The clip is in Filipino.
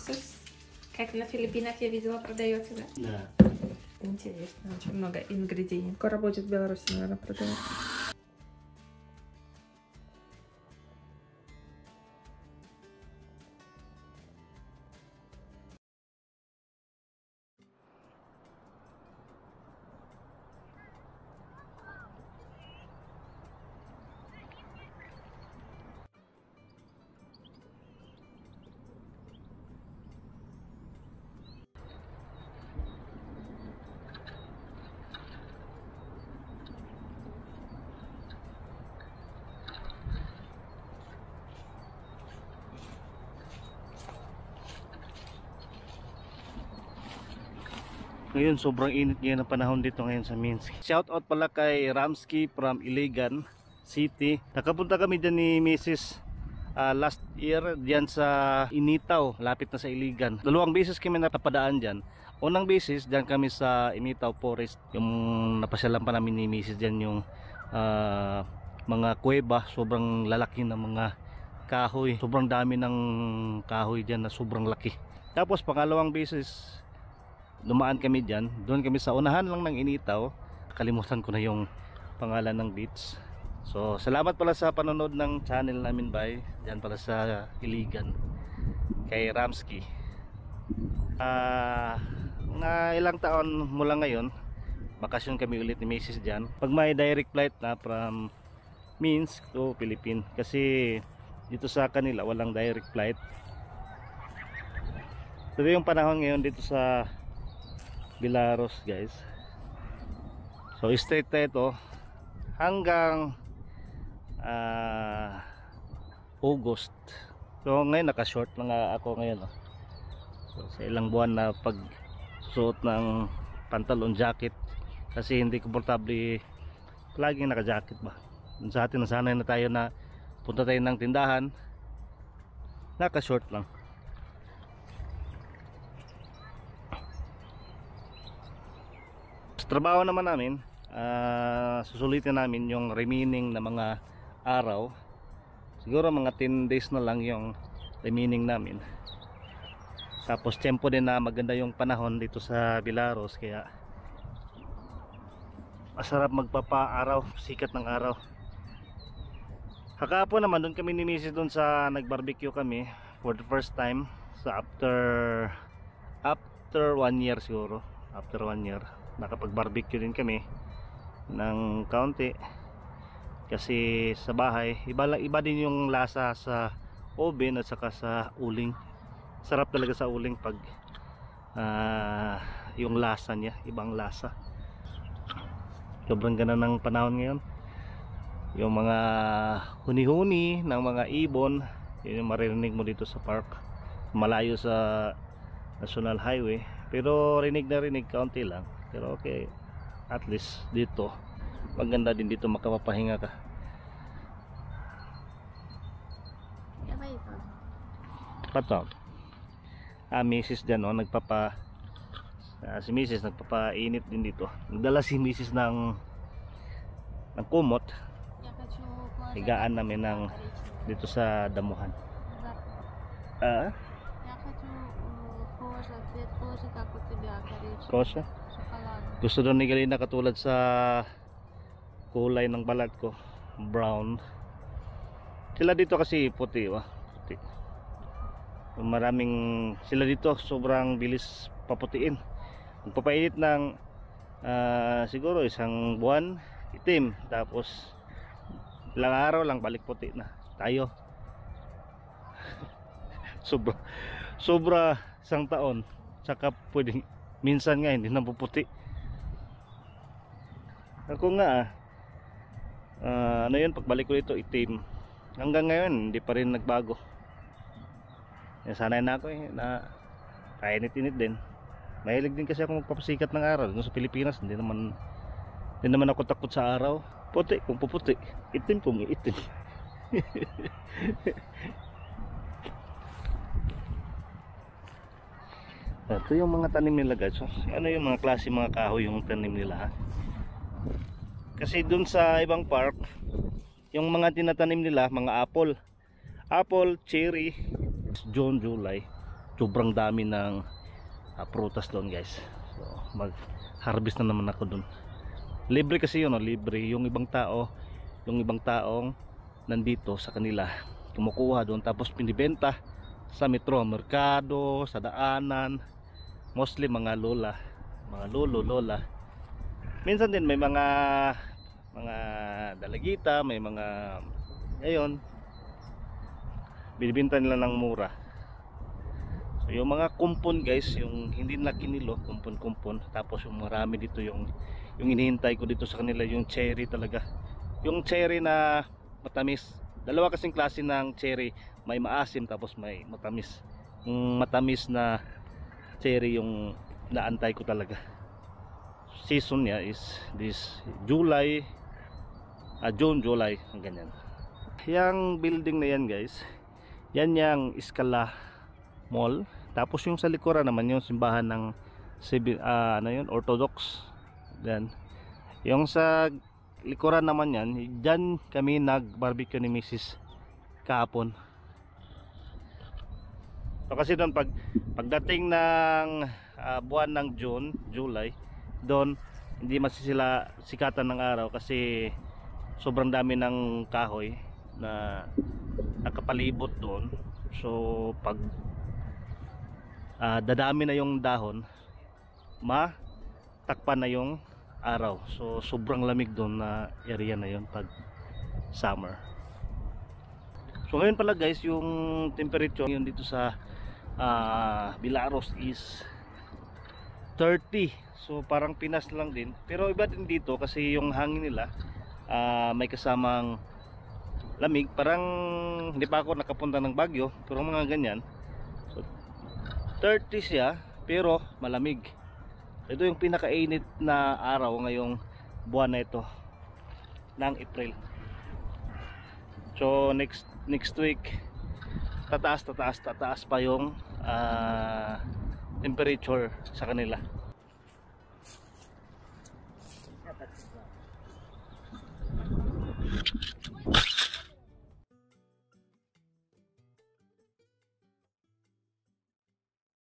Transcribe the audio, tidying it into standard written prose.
уксус, как на Филиппинах я видела, продается, да? Да. Интересно, очень много ингредиентов. Скоро будет в Беларуси, наверное, продавать. Ngayon sobrang init ngayon ang panahon dito ngayon sa Minsk. Shout out pala kay Ramsky from Iligan City. Nakapunta kami dyan ni Mrs. Last year dyan sa Initaw, lapit na sa Iligan. 2 beses kami napadaan dyan. Unang beses dyan kami sa Initaw Forest, yung napasyalan pa namin ni Mrs. dyan yung mga kuweba. Sobrang lalaki ng mga kahoy, sobrang dami ng kahoy dyan na sobrang laki. Tapos pangalawang beses dumaan kami dyan, doon kami sa unahan lang ng Initaw. Kalimutan ko na yung pangalan ng beach. So salamat pala sa panonood ng channel namin by dyan pala sa Iligan kay Ramsky. Mga ilang taon mula ngayon bakasyon kami ulit ni Mrs. dyan. Pag may direct flight na from Minsk to Philippines, kasi dito sa kanila walang direct flight. Ito yung panahon ngayon dito sa Belarus, guys. So straight na ito hanggang August. So ngayon naka-short lang ako ngayon. So sa ilang buwan na pag suot ng pantalon, jacket, kasi hindi komportable laging naka-jacket ba. Sa atin nasanay na tayo na punta tayo ng tindahan naka-short lang. Trabaho naman namin, susulitin namin yung remaining na mga araw. Siguro mga 10 days na lang yung remaining namin. Tapos tempo din na maganda yung panahon dito sa Belarus, kaya masarap magpapa-araw, sikat ng araw. Kakapon naman doon kami ni Mrs. doon sa nag-barbecue kami for the first time sa after 1 year siguro. After 1 year nakapag-barbecue din kami ng kaunti, kasi sa bahay iba din yung lasa sa oven at saka sa uling. Sarap talaga sa uling pag yung lasa niya, ibang lasa. Sobrang ganda ng panahon ngayon. Yung mga huni-huni ng mga ibon, yun yung maririnig mo dito sa park, malayo sa National Highway, pero rinig na rinig, kaunti lang. Pero okay, at least dito maganda din, dito makapapahinga ka. Patawag Mrs. dyan, si Mrs. nagpapainit din dito. Nagdala si Mrs. ng kumot. Higaan namin dito sa damuhan. Kosha? Gusto doon ni Galina katulad sa kulay ng balat ko, brown. Sila dito kasi puti, puti. Maraming sila dito, sobrang bilis paputiin. Magpapainit ng siguro 1 buwan, itim, tapos ilang araw lang balik puti na tayo. sobra 1 taon, saka pwedeng minsan nga hindi na puputi. Ako nga ano yun, pagbalik ko dito itim. Hanggang ngayon hindi pa rin nagbago. Sanay na ako na kainit-init din. Mahilig din kasi ako magpapasikat ng araw. Doon sa Pilipinas hindi naman ako takot sa araw. Puti kung puputi, itim kung itim. Ito yung mga tanim nila, guys. So, ano yung mga klase mga kahoy yung tanim nila, ha? Kasi dun sa ibang park, yung mga tinatanim nila, mga apple, cherry, June, July, sobrang dami ng prutas doon guys. So mag harvest na naman ako doon. Libre kasi yun, no? Libre. Yung ibang taong nandito sa kanila kumukuha doon, tapos pinibenta sa metro, merkado, sa daanan, mostly mga lola, mga lolo, lola. Minsan din may mga dalagita, may mga ayun, binibenta nila ng mura. So yung mga kumpon guys, yung hindi na kinilo, kumpon. Tapos yung marami dito, yung inihintay ko dito sa kanila, yung cherry talaga. Yung cherry na matamis. Dalawa kasing klase ng cherry, may maasim tapos may matamis. Yung matamis na cherry yung naantay ko talaga. Season niya is this July, June, July, ganyan. Yang building na yan guys, yan yung Scala Mall. Tapos yung sa likuran naman yung simbahan ng Orthodox. Then yung sa likuran naman yan, dyan kami nag-barbecue ni Mrs. kahapon. So kasi doon pagdating ng buwan ng June, July, doon hindi masisila sikatan ng araw kasi sobrang dami ng kahoy na nakapalibot doon. So pag dadami na yung dahon, matakpan na yung araw. So sobrang lamig doon na area na yon pag summer. So ngayon pala guys, yung temperature yun dito sa Villaros is 30. So parang Pinas lang din, pero iba din dito kasi yung hangin nila may kasamang lamig. Parang hindi pa ako nakapunta ng Baguio, pero mga ganyan. So 30 siya pero malamig. Ito yung pinakainit na araw ngayong buwan na ito ng April. So next week tataas pa yung temperature sa kanila.